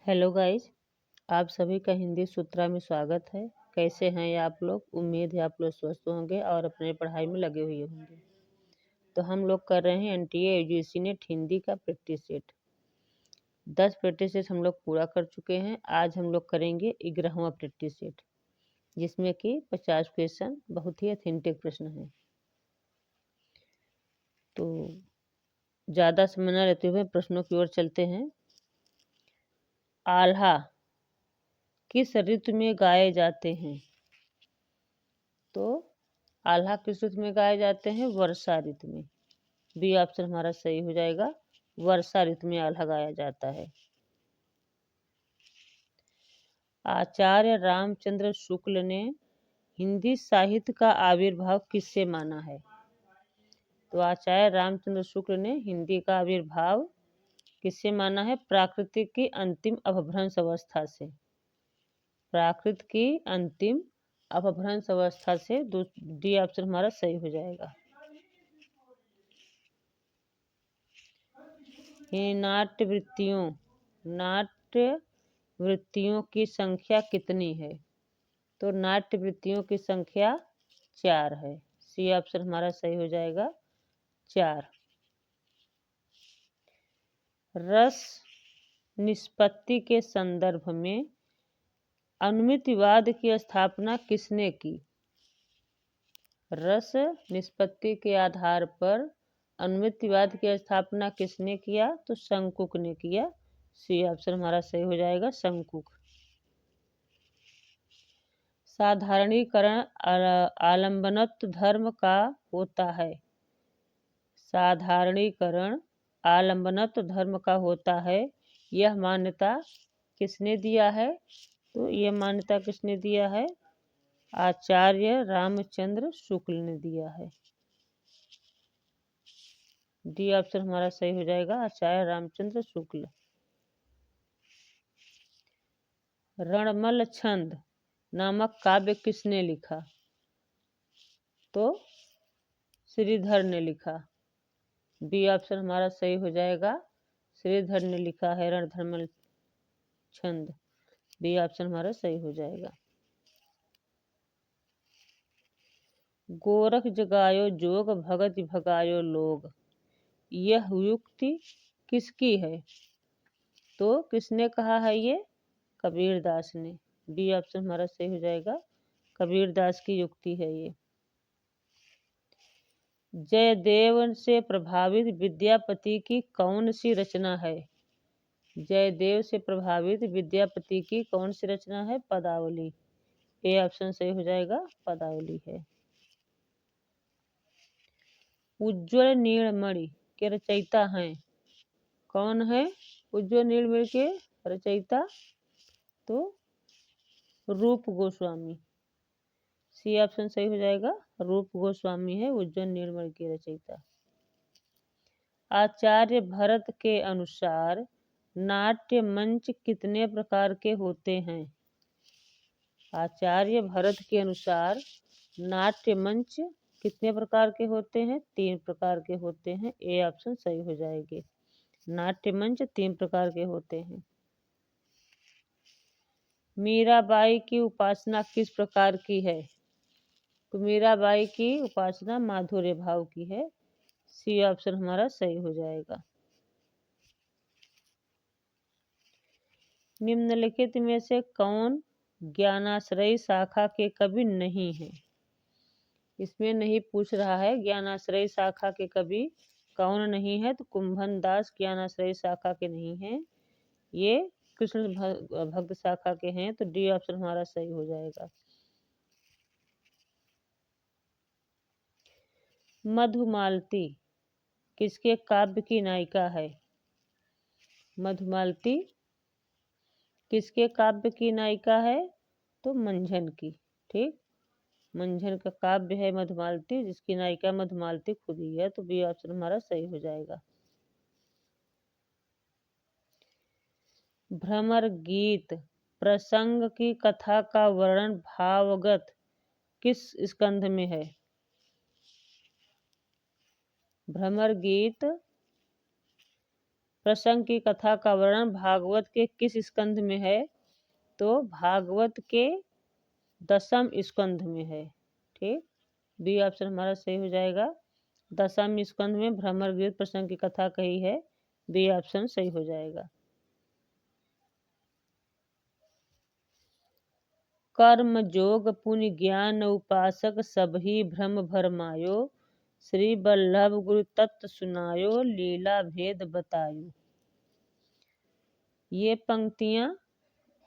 Hello guys. आप सभी का हिंदी सूत्रा में स्वागत है। कैसे हैं आप लोग? उम्मीद है आप लोग स्वस्थ होंगे और अपने पढ़ाई में लगे हुए होंगे। तो हम लोग कर रहे हैं एनटीए यूजीसी नेट हिंदी का प्रैक्टिस सेट। 10 प्रैक्टिस सेट हम लोग पूरा कर चुके हैं। आज हम लोग करेंगे 11वां प्रैक्टिस सेट, जिसमें कि 50 क्वेश्चन बहुत ही ऑथेंटिक प्रश्न हैं। तो ज़्यादा समय न लेते हुए प्रश्नों की ओर चलते हैं। आल्हा किस ऋतु में गाए जाते हैं? तो आल्हा किस ऋतु में गाए जाते हैं? वर्षा ऋतु में। बी ऑप्शन हमारा सही हो जाएगा। वर्षा ऋतु में आल्हा गाया जाता है। आचार्य रामचंद्र शुक्ल ने हिंदी साहित्य का आविर्भाव किससे माना है? तो आचार्य रामचंद्र शुक्ल ने हिंदी का आविर्भाव किससे माना है? प्राकृत की अंतिम अपभ्रंश अवस्था से। प्राकृत की अंतिम अपभ्रंश अवस्था से। डी ऑप्शन हमारा सही हो जाएगा। नाट्य वृत्तियों की संख्या कितनी है? तो नाट्य वृत्तियों की संख्या 4 है। सी ऑप्शन हमारा सही हो जाएगा, 4। रस निष्पत्ति के संदर्भ में अनुमितिवाद की स्थापना किसने की? रस निष्पत्ति के आधार पर अनुमितिवाद की स्थापना किसने किया? तो शंकुक ने किया। सी ऑप्शन हमारा सही हो जाएगा, शंकुक। साधारणीकरण आलंबनत्व धर्म का होता है। साधारणीकरण आलंबनत्व धर्म का होता है। यह मान्यता किसने दिया है? तो यह मान्यता किसने दिया है? आचार्य रामचंद्र शुक्ल ने दिया है। डी ऑप्शन हमारा सही हो जाएगा, आचार्य रामचंद्र शुक्ल। रणमल छंद नामक काव्य किसने लिखा? तो श्रीधर ने लिखा। बी ऑप्शन हमारा सही हो जाएगा, श्रीधर ने लिखा है रणधर्मल छंद। बी ऑप्शन हमारा सही हो जाएगा। गोरख जगायो जोग भगत भगायो लोग, यह युक्ति किसकी है? तो किसने कहा है ये? कबीरदास ने। बी ऑप्शन हमारा सही हो जाएगा, कबीरदास की युक्ति है ये। जयदेव से प्रभावित विद्यापति की कौन सी रचना है? जयदेव से प्रभावित विद्यापति की कौन सी रचना है? पदावली। ए ऑप्शन सही हो जाएगा, पदावली है। उज्ज्वल नीलमणि के रचयिता हैं? कौन है उज्ज्वल नीलमणि के रचयिता? तो रूप गोस्वामी। सी ऑप्शन सही हो जाएगा, रूप गोस्वामी है उज्ज्वल नीलमणि के रचयिता। आचार्य भरत के अनुसार नाट्य मंच कितने प्रकार के होते हैं? आचार्य भरत के अनुसार नाट्य मंच कितने प्रकार के होते हैं? 3 प्रकार के होते हैं। ए ऑप्शन सही हो जाएगी, नाट्य मंच 3 प्रकार के होते हैं। मीराबाई की उपासना किस प्रकार की है? तो मीराबाई की उपासना माधुर्य भाव की है। सी ऑप्शन हमारा सही हो जाएगा। निम्नलिखित में से कौन ज्ञानाश्रयी शाखा के कवि नहीं है? इसमें नहीं पूछ रहा है ज्ञानाश्रयी शाखा के कवि कौन नहीं है। तो कुंभन दास ज्ञानाश्रयी शाखा के नहीं हैं, ये कृष्ण भक्त शाखा के हैं। तो डी ऑप्शन हमारा सही हो जाएगा। मधुमालती किसके काव्य की नायिका है? मधुमालती किसके काव्य की नायिका है? तो मंझन की। ठीक, मंझन का काव्य है मधुमालती, जिसकी नायिका मधुमालती खुद ही है। तो बी ऑप्शन हमारा सही हो जाएगा। भ्रमर गीत प्रसंग की कथा का वर्णन भावगत किस स्कंध में है? भ्रमर गीत प्रसंग की कथा का वर्णन भागवत के किस स्कंध में है? तो भागवत के 10वें स्कंध में है। ठीक, बी ऑप्शन हमारा सही हो जाएगा। 10वें स्कंध में भ्रमरगीत प्रसंग की कथा कही है। बी ऑप्शन सही हो जाएगा। कर्म जोग पुण्य ज्ञान उपासक सबही भ्रम भरमायो, श्री वल्लभ गुरु तत्व सुनायो, लीला भेद बतायो। ये पंक्तियां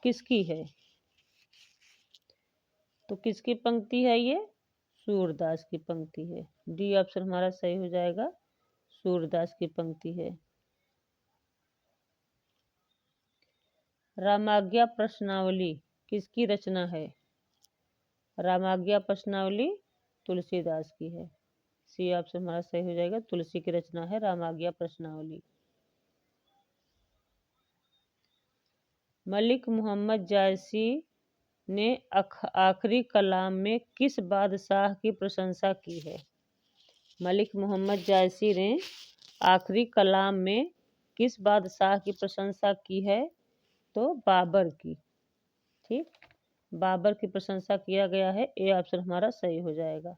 किसकी है? तो किसकी पंक्ति है ये? सूरदास की पंक्ति है। डी ऑप्शन हमारा सही हो जाएगा, सूरदास की पंक्ति है। रामाज्ञा प्रश्नावली किसकी रचना है? रामाज्ञा प्रश्नावली तुलसीदास की है। सी ऑप्शन हमारा सही हो जाएगा, तुलसी की रचना है रामाज्ञा प्रश्नावली। मलिक मोहम्मद जायसी ने आखिरी कलाम में किस बादशाह की प्रशंसा की है? मलिक मोहम्मद जायसी ने आखिरी कलाम में किस बादशाह की प्रशंसा की है? तो बाबर की। ठीक, बाबर की प्रशंसा किया गया है। ए ऑप्शन हमारा सही हो जाएगा।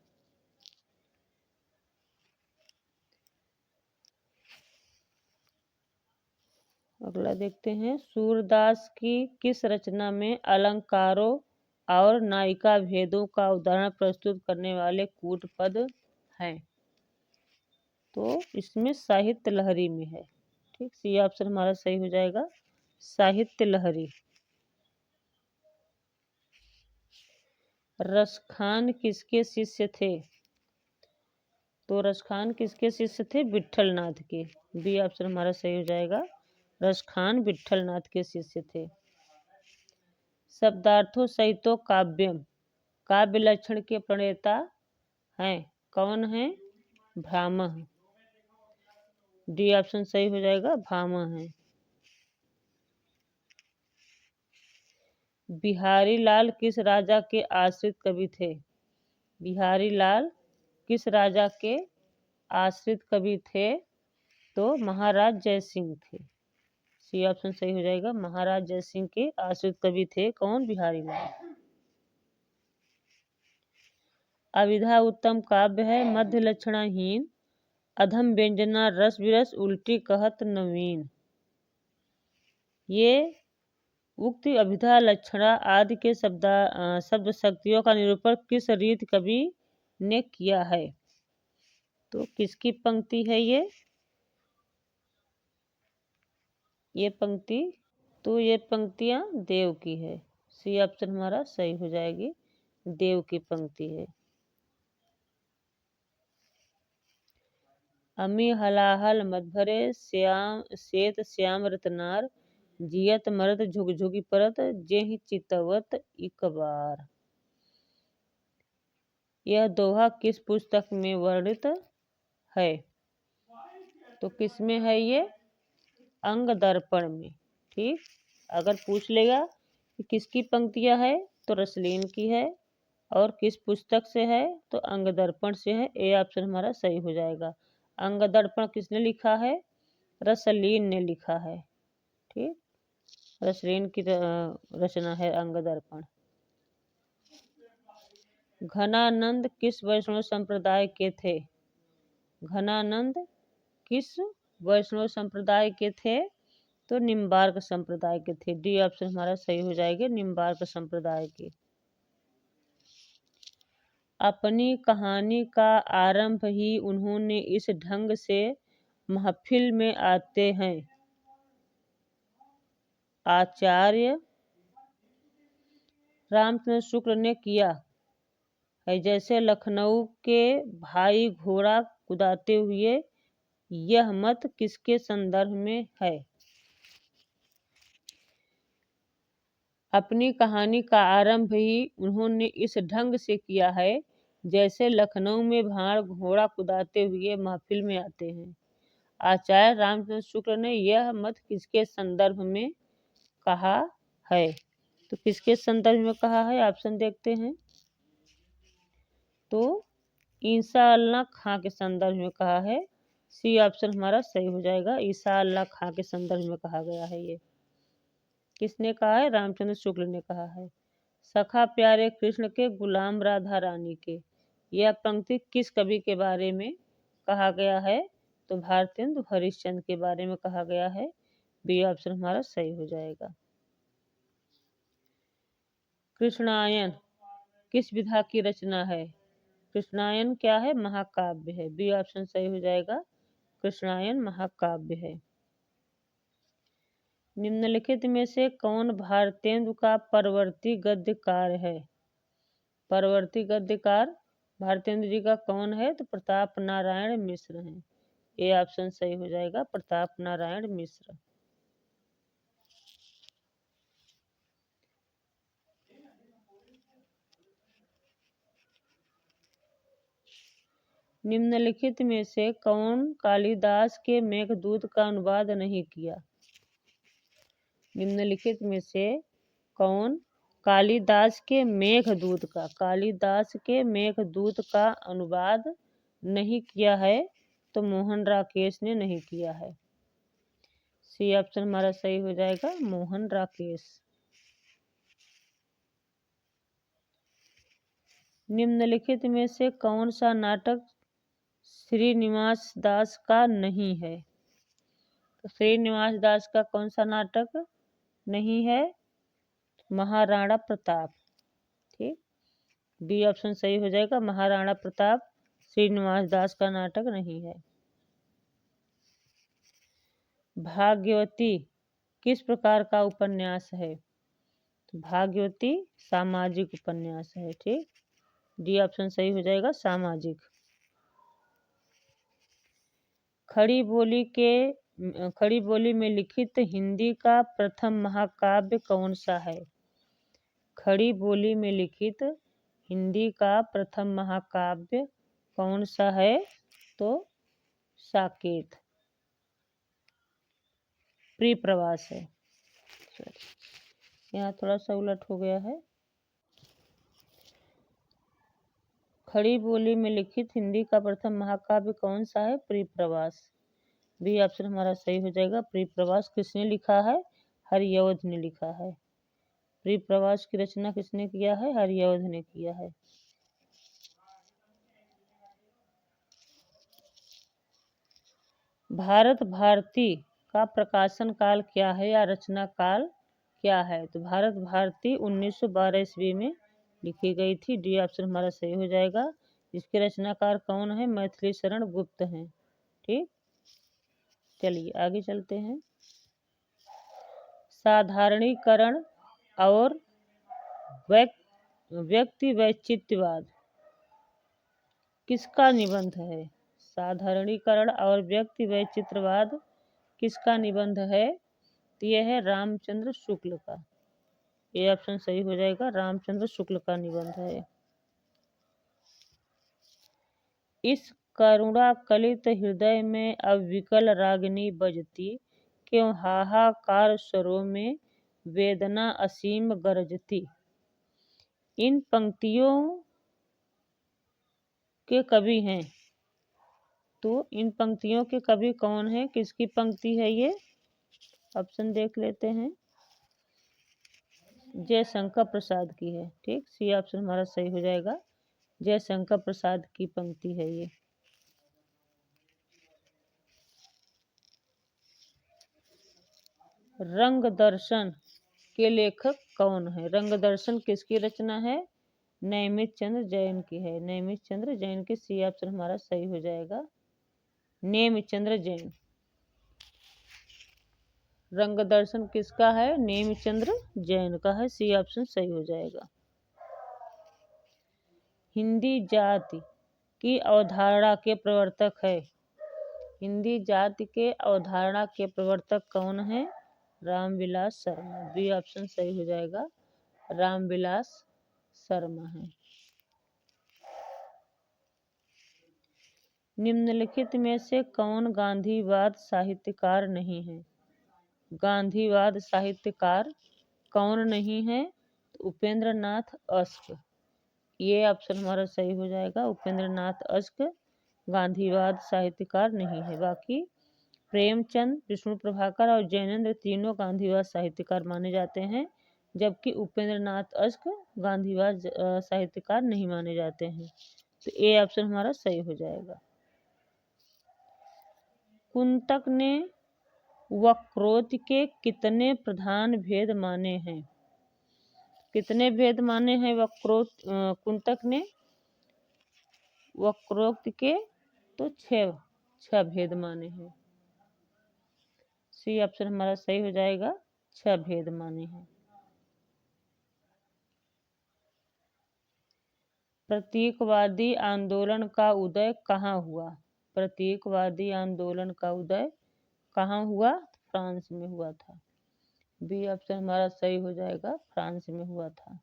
अगला देखते हैं, सूरदास की किस रचना में अलंकारों और नायिका भेदों का उदाहरण प्रस्तुत करने वाले कूट पद हैं? तो इसमें साहित्य लहरी में है। ठीक, सी ऑप्शन हमारा सही हो जाएगा, साहित्य लहरी। रसखान किसके शिष्य थे? तो रसखान किसके शिष्य थे? विट्ठलनाथ के। बी ऑप्शन हमारा सही हो जाएगा, रसखान विट्ठलनाथ के शिष्य थे। शब्दार्थों सहितो काव्यम काव्य लक्षण के प्रणेता हैं? कौन है? भ्रामः। डी ऑप्शन सही हो जाएगा, भामह है। बिहारी लाल किस राजा के आश्रित कवि थे? बिहारी लाल किस राजा के आश्रित कवि थे? तो महाराज जयसिंह थे। सी ऑप्शन सही हो जाएगा, महाराज जयसिंह के आश्रित कवि थे कौन? बिहारी लाल। अविधा उत्तम काव्य है, मध्य लक्षणाहीन, अधम व्यंजना रस विरस, उल्टी कहत नवीन। ये उक्त अभिधा लक्षणा आदि के शब्द शक्तियों का निरूपण किस रीति कवि ने किया है? तो किसकी पंक्ति है ये? पंक्ति, तो ये पंक्तियां देव की है। सी ऑप्शन हमारा सही हो जाएगी, देव की पंक्ति है। अमी हलाहल मधभरे श्याम श्वेत श्याम रतनार, जियत मरत झुग झुगी परत, जेहि चितवत इक बार। यह दोहा किस पुस्तक में वर्णित है? तो किसमें है ये? अंग दर्पण में। ठीक, अगर पूछ लेगा कि किसकी पंक्तियां है तो रसलीन की है, और किस पुस्तक से है तो अंग दर्पण से है। ए ऑप्शन हमारा सही हो जाएगा। अंग दर्पण किसने लिखा है? रसलीन ने लिखा है। ठीक, रसलीन की रचना है अंग दर्पण। घनानंद किस वैष्णव संप्रदाय के थे? घनानंद किस वैष्णव संप्रदाय के थे? तो निम्बार्क संप्रदाय के थे। डी ऑप्शन हमारा सही हो जाएगा, निम्बार्क संप्रदाय के। अपनी कहानी का आरंभ ही उन्होंने इस ढंग से महफिल में आते हैं आचार्य रामचंद्र शुक्ल ने किया है, जैसे लखनऊ के भाई घोड़ा कुदाते हुए। यह मत किसके संदर्भ में है? अपनी कहानी का आरंभ ही उन्होंने इस ढंग से किया है, जैसे लखनऊ में भाड़ घोड़ा कुदाते हुए महफिल में आते हैं। आचार्य रामचंद्र शुक्ल ने यह मत किसके संदर्भ में कहा है? तो किसके संदर्भ में कहा है? ऑप्शन देखते हैं, तो ईसा अल्लाह खां के संदर्भ में कहा है। सी ऑप्शन हमारा सही हो जाएगा। ईसा अल्लाह खां के संदर्भ में कहा गया है। ये किसने कहा है? रामचंद्र शुक्ल ने कहा है। सखा प्यारे कृष्ण के गुलाम राधा रानी के, यह पंक्ति किस कवि के बारे में कहा गया है? तो भारतेंदु हरिश्चंद्र के बारे में कहा गया है। बी ऑप्शन हमारा सही हो जाएगा। कृष्णायन किस विधा की रचना है? कृष्णायन क्या है? महाकाव्य है। बी ऑप्शन सही हो जाएगा। कृष्णायन महाकाव्य है। निम्नलिखित में से कौन भारतेंदु का परवर्ती गद्यकार है? परवर्ती गद्यकार भारतेंदु जी का कौन है? तो प्रताप नारायण मिश्र हैं। ये ऑप्शन सही हो जाएगा, प्रताप नारायण मिश्र। निम्नलिखित में से कौन कालिदास के मेघदूत का अनुवाद नहीं किया? निम्नलिखित में से कौन कालिदास के मेघदूत का अनुवाद नहीं किया है? तो मोहन राकेश ने नहीं किया है। सी ऑप्शन हमारा सही हो जाएगा, मोहन राकेश। निम्नलिखित में से कौन सा नाटक श्रीनिवास दास का नहीं है? तो श्रीनिवास दास का कौन सा नाटक नहीं है? महाराणा प्रताप। ठीक, बी ऑप्शन सही हो जाएगा, महाराणा प्रताप श्रीनिवास दास का नाटक नहीं है। भाग्यवती किस प्रकार का उपन्यास है? तो भाग्यवती सामाजिक उपन्यास है। ठीक, डी ऑप्शन सही हो जाएगा, सामाजिक। खड़ी बोली में लिखित हिंदी का प्रथम महाकाव्य कौन सा है? खड़ी बोली में लिखित हिंदी का प्रथम महाकाव्य कौन सा है? तो साकेत, प्रियप्रवास है। यहाँ थोड़ा सा उलट हो गया है। खड़ी बोली में लिखित हिंदी का प्रथम महाकाव्य कौन सा है? प्रियप्रवास। बी ऑप्शन हमारा सही हो जाएगा, प्रियप्रवास। किसने लिखा है? हरिऔध ने लिखा है। प्रियप्रवास की रचना किसने किया है? हरिऔध ने किया है। भारत भारती का प्रकाशन काल क्या है या रचना काल क्या है? तो भारत भारती 1912 ईस्वी में लिखी गई थी। डी ऑप्शन हमारा सही हो जाएगा। इसके रचनाकार कौन है? मैथिली शरण गुप्त हैं। ठीक, चलिए आगे चलते हैं। साधारणीकरण और व्यक्ति वैचित्यवाद किसका निबंध है? साधारणीकरण और व्यक्ति वैचित्रवाद किसका निबंध है? तो यह है रामचंद्र शुक्ल का। ये ऑप्शन सही हो जाएगा, रामचंद्र शुक्ल का निबंध है। इस करुणा कलित हृदय में अब विकल रागिनी बजती, क्यों हाहाकार स्वरों में वेदना असीम गरजती। इन पंक्तियों के कवि हैं। तो इन पंक्तियों के कवि कौन है? किसकी पंक्ति है ये? ऑप्शन देख लेते हैं। जयशंकर प्रसाद की है। ठीक, सी ऑप्शन हमारा सही हो जाएगा, जयशंकर प्रसाद की पंक्ति है ये। रंग दर्शन के लेखक कौन है? रंग दर्शन किसकी रचना है? नैमिष चंद्र जैन की है। नैमिष चंद्र जैन की। सी ऑप्शन हमारा सही हो जाएगा, नेमिष चंद्र जैन। रंग दर्शन किसका है? नेमिष चंद्र जैन का है। सी ऑप्शन सही हो जाएगा। हिंदी जाति की अवधारणा के प्रवर्तक है। हिंदी जाति के अवधारणा के प्रवर्तक कौन है? रामविलास शर्मा। बी ऑप्शन सही हो जाएगा, रामविलास शर्मा है। निम्नलिखित में से कौन गांधीवाद साहित्यकार नहीं है? गांधीवाद साहित्यकार कौन नहीं है? उपेंद्र नाथ अश्क। ये ऑप्शन हमारा सही हो जाएगा, उपेंद्र नाथ अश्क गांधीवाद साहित्यकार नहीं है। बाकी प्रेमचंद, विष्णु प्रभाकर और जैनेंद्र तीनों गांधीवाद साहित्यकार माने जाते हैं, जबकि उपेंद्रनाथ अश्क गांधीवाद साहित्यकार नहीं माने जाते हैं। तो ए ऑप्शन हमारा सही हो जाएगा। कुंतक ने वक्रोक्ति के कितने प्रधान भेद माने हैं? कितने भेद माने हैं कुंतक ने वक्रोक्ति के? तो छह भेद माने हैं। सी ऑप्शन हमारा सही हो जाएगा, 6 भेद माने हैं। प्रतीकवादी आंदोलन का उदय कहाँ हुआ? प्रतीकवादी आंदोलन का उदय कहाँ हुआ? फ्रांस में हुआ था। बी ऑप्शन हमारा सही हो जाएगा, फ्रांस में हुआ था।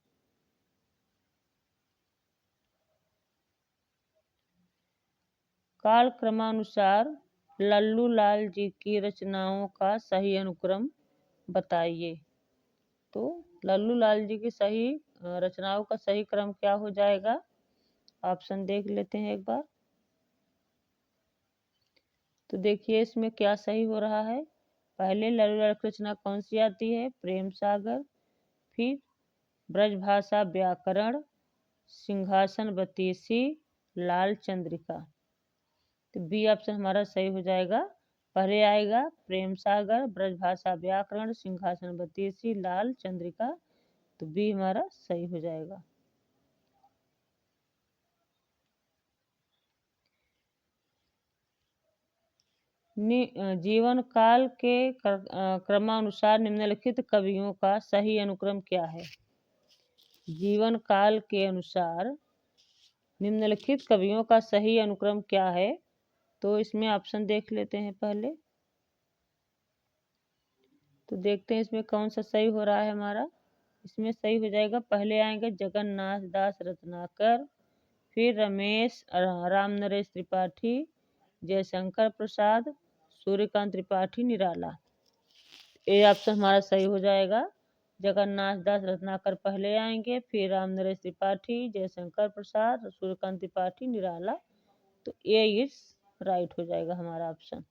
कालक्रमानुसार लल्लू लाल जी की रचनाओं का सही अनुक्रम बताइए। तो लल्लू लाल जी की सही रचनाओं का सही क्रम क्या हो जाएगा? ऑप्शन देख लेते हैं एक बार। तो देखिए इसमें क्या सही हो रहा है। पहले लल्लू लाल की रचना कौन सी आती है? प्रेम सागर, फिर ब्रजभाषा व्याकरण, सिंहासन बतीसी, लाल चंद्रिका। तो बी ऑप्शन हमारा सही हो जाएगा। पहले आएगा प्रेम सागर, ब्रजभाषा व्याकरण, सिंहासन बतीसी, लाल चंद्रिका। तो बी हमारा सही हो जाएगा। जीवन काल के क्रमानुसार निम्नलिखित कवियों का सही अनुक्रम क्या है? जीवन काल के अनुसार निम्नलिखित कवियों का सही अनुक्रम क्या है? तो इसमें ऑप्शन देख लेते हैं पहले। तो देखते हैं इसमें कौन सा सही हो रहा है हमारा। इसमें सही हो जाएगा, पहले आएंगे जगन्नाथ दास रत्नाकर, फिर रमेश राम नरेश त्रिपाठी, जयशंकर प्रसाद, सूर्यकांत त्रिपाठी, निराला। ये ऑप्शन हमारा सही हो जाएगा। जगन्नाथ दास रत्नाकर पहले आएंगे, फिर राम नरेश त्रिपाठी, जयशंकर प्रसाद, सूर्यकांत त्रिपाठी, निराला। तो ए इज राइट हो जाएगा हमारा ऑप्शन।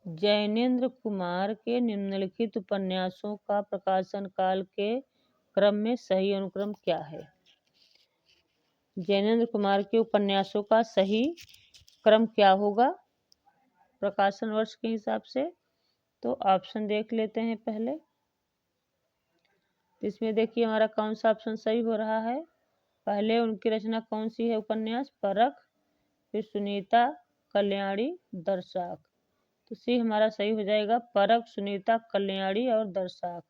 जैनेंद्र कुमार के निम्नलिखित उपन्यासों का प्रकाशन काल के क्रम में सही अनुक्रम क्या है? जैनेंद्र कुमार के उपन्यासों का सही क्रम क्या होगा प्रकाशन वर्ष के हिसाब से? तो ऑप्शन देख लेते हैं पहले। इसमें देखिए हमारा कौन सा ऑप्शन सही हो रहा है। पहले उनकी रचना कौन सी है? उपन्यास परख, फिर सुनीता, कल्याणी, दर्शाक। तो सी हमारा सही हो जाएगा, परख, सुनीता, कल्याणी और दर्शाक।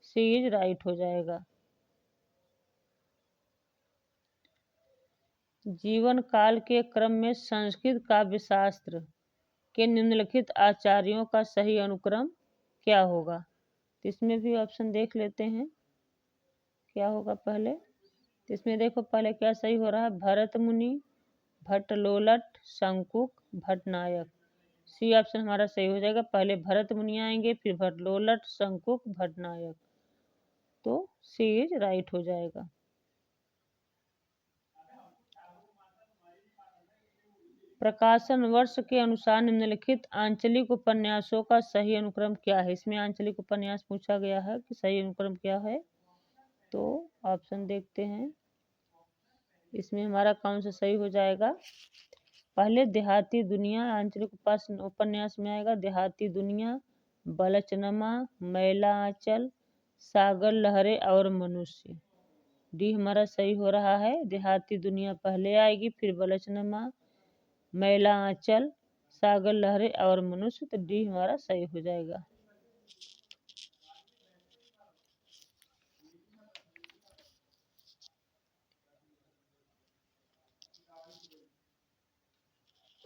सी इज राइट हो जाएगा। जीवन काल के क्रम में संस्कृत काव्यशास्त्र के निम्नलिखित आचार्यों का सही अनुक्रम क्या होगा? तो इसमें भी ऑप्शन देख लेते हैं क्या होगा पहले। तो इसमें देखो पहले क्या सही हो रहा है। भरत मुनि, भट्टलोलट, शंकुक, भट्टनायक। सी ऑप्शन हमारा सही हो जाएगा। पहले भरत मुनि आएंगे, फिर भट्टलोलट, शंकुक, भट्टनायक। तो सी इज राइट हो जाएगा। प्रकाशन वर्ष के अनुसार निम्नलिखित आंचलिक उपन्यासों का सही अनुक्रम क्या है? इसमें आंचलिक उपन्यास पूछा गया है कि सही अनुक्रम क्या है। तो ऑप्शन देखते हैं इसमें हमारा कौन सा सही हो जाएगा। पहले देहाती दुनिया आंचलिक उपन्यास में आएगा। देहाती दुनिया, बलचनमा, मैला आंचल, सागर लहरें और मनुष्य। डी हमारा सही हो रहा है। देहाती दुनिया पहले आएगी, फिर बलचनमा, मैला आंचल, सागर लहरें और मनुष्य। तो डी हमारा सही हो जाएगा।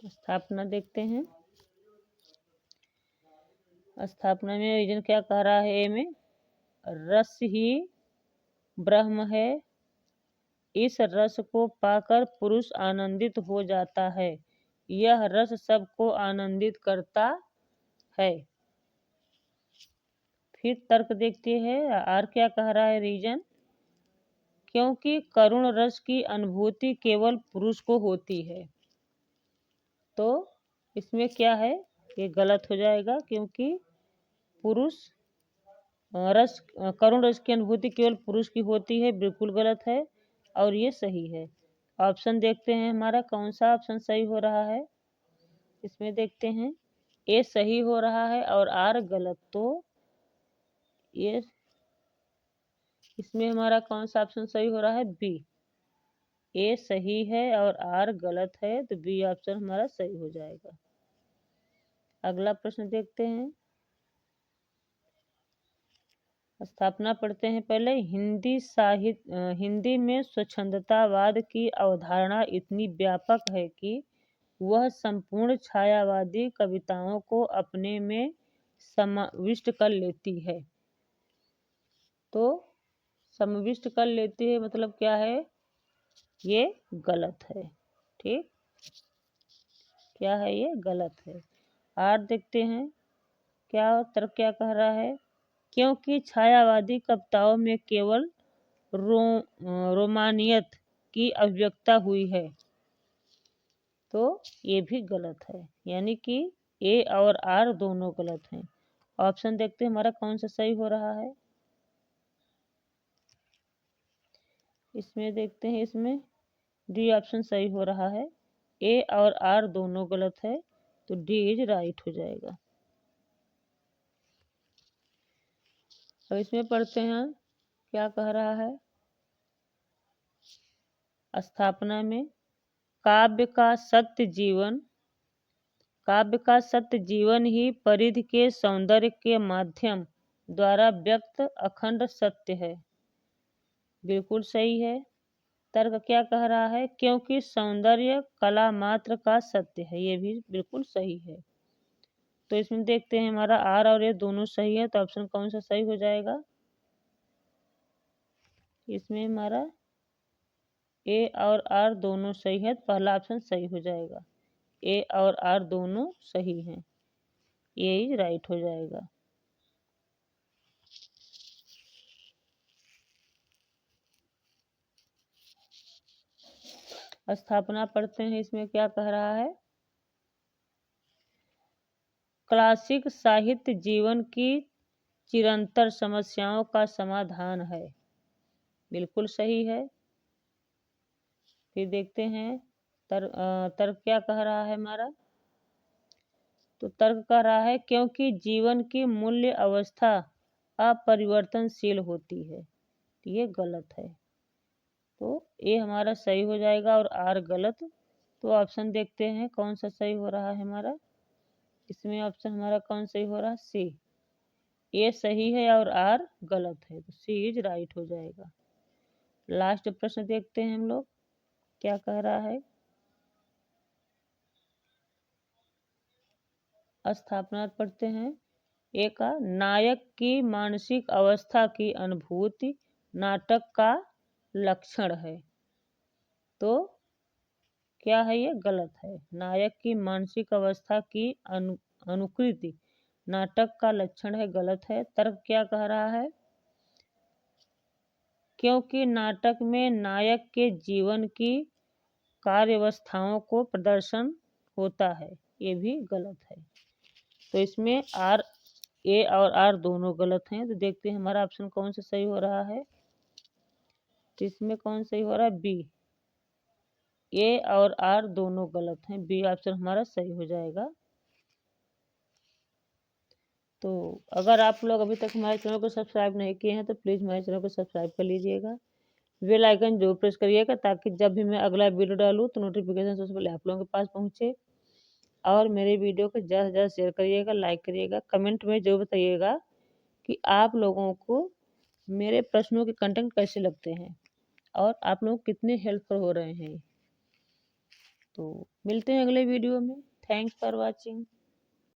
स्थापना देखते हैं। स्थापना में रीजन क्या कह रहा है? ए में रस ही ब्रह्म है, इस रस को पाकर पुरुष आनंदित हो जाता है। यह रस सबको आनंदित करता है। फिर तर्क देखते हैं आर क्या कह रहा है रीजन। क्योंकि करुण रस की अनुभूति केवल पुरुष को होती है। तो इसमें क्या है, ये गलत हो जाएगा, क्योंकि पुरुष करुण रस की अनुभूति केवल पुरुष की होती है, बिल्कुल गलत है और ये सही है। ऑप्शन देखते हैं हमारा कौन सा ऑप्शन सही हो रहा है। इसमें देखते हैं ए सही हो रहा है और आर गलत। तो ये इसमें हमारा कौन सा ऑप्शन सही हो रहा है, बी। ए सही है और आर गलत है, तो बी ऑप्शन हमारा सही हो जाएगा। अगला प्रश्न देखते हैं। स्थापना पढ़ते हैं पहले। हिंदी में स्वच्छंदतावाद की अवधारणा इतनी व्यापक है कि वह संपूर्ण छायावादी कविताओं को अपने में समाविष्ट कर लेती है। तो समाविष्ट कर लेती है मतलब क्या है, ये गलत है। ठीक, क्या है, ये गलत है। आर देखते हैं क्या तर्क क्या कह रहा है। क्योंकि छायावादी कविताओं में केवल रोमानियत की अभिव्यक्ता हुई है। तो ये भी गलत है, यानी कि ए और आर दोनों गलत हैं। ऑप्शन देखते हैं हमारा कौन सा सही हो रहा है। इसमें देखते हैं, इसमें डी ऑप्शन सही हो रहा है। ए और आर दोनों गलत है, तो डी इज राइट हो जाएगा। अब इसमें पढ़ते हैं क्या कह रहा है। स्थापना में काव्य का सत्य जीवन ही परिधि के सौंदर्य के माध्यम द्वारा व्यक्त अखंड सत्य है। बिल्कुल सही है। तर्क क्या कह रहा है, क्योंकि सौंदर्य कला मात्र का सत्य है, ये भी बिल्कुल सही है। तो इसमें देखते हैं हमारा आर और ए दोनों सही है, तो ऑप्शन कौन सा सही हो जाएगा। इसमें हमारा ए और आर दोनों सही है, तो पहला ऑप्शन सही हो जाएगा। ए और आर दोनों सही हैं, ए राइट हो जाएगा। स्थापना पढ़ते हैं, इसमें क्या कह रहा है। क्लासिक साहित्य जीवन की चिरंतर समस्याओं का समाधान है। बिल्कुल सही है। फिर देखते हैं तर्क क्या कह रहा है हमारा। तो तर्क कह रहा है क्योंकि जीवन की मूल्य अवस्था अपरिवर्तनशील होती है, ये गलत है। तो ये हमारा सही हो जाएगा और आर गलत। तो ऑप्शन देखते हैं कौन सा सही हो रहा है हमारा। इसमें ऑप्शन हमारा कौन सही हो रहा है, सी। ए सही है और आर गलत है, तो सी इज राइट हो जाएगा। लास्ट प्रश्न देखते हैं हम लोग क्या कह रहा है। स्थापना पढ़ते हैं। एक नायक की मानसिक अवस्था की अनुभूति नाटक का लक्षण है। तो क्या है, ये गलत है। नायक की मानसिक अवस्था की अनुकृति नाटक का लक्षण है, गलत है। तर्क क्या कह रहा है, क्योंकि नाटक में नायक के जीवन की कार्यावस्थाओं को प्रदर्शन होता है, ये भी गलत है। तो इसमें आर ए और आर दोनों गलत हैं। तो देखते हैं हमारा ऑप्शन कौन सा सही हो रहा है। तो इसमें कौन सही हो रहा है, बी। ए और आर दोनों गलत हैं, बी ऑप्शन हमारा सही हो जाएगा। तो अगर आप लोग अभी तक हमारे चैनल को सब्सक्राइब नहीं किए हैं तो प्लीज़ हमारे चैनल को सब्सक्राइब कर लीजिएगा। बेल आइकन जरूर प्रेस करिएगा ताकि जब भी मैं अगला वीडियो डालूँ तो नोटिफिकेशन सबसे पहले आप लोगों के पास पहुँचे। और मेरे वीडियो को ज़्यादा से ज़्यादा शेयर करिएगा, लाइक करिएगा, कमेंट में जरूर बताइएगा कि आप लोगों को मेरे प्रश्नों के कंटेंट कैसे लगते हैं और आप लोग कितने हेल्पफुल हो रहे हैं। तो मिलते हैं अगले वीडियो में। Thanks for watching.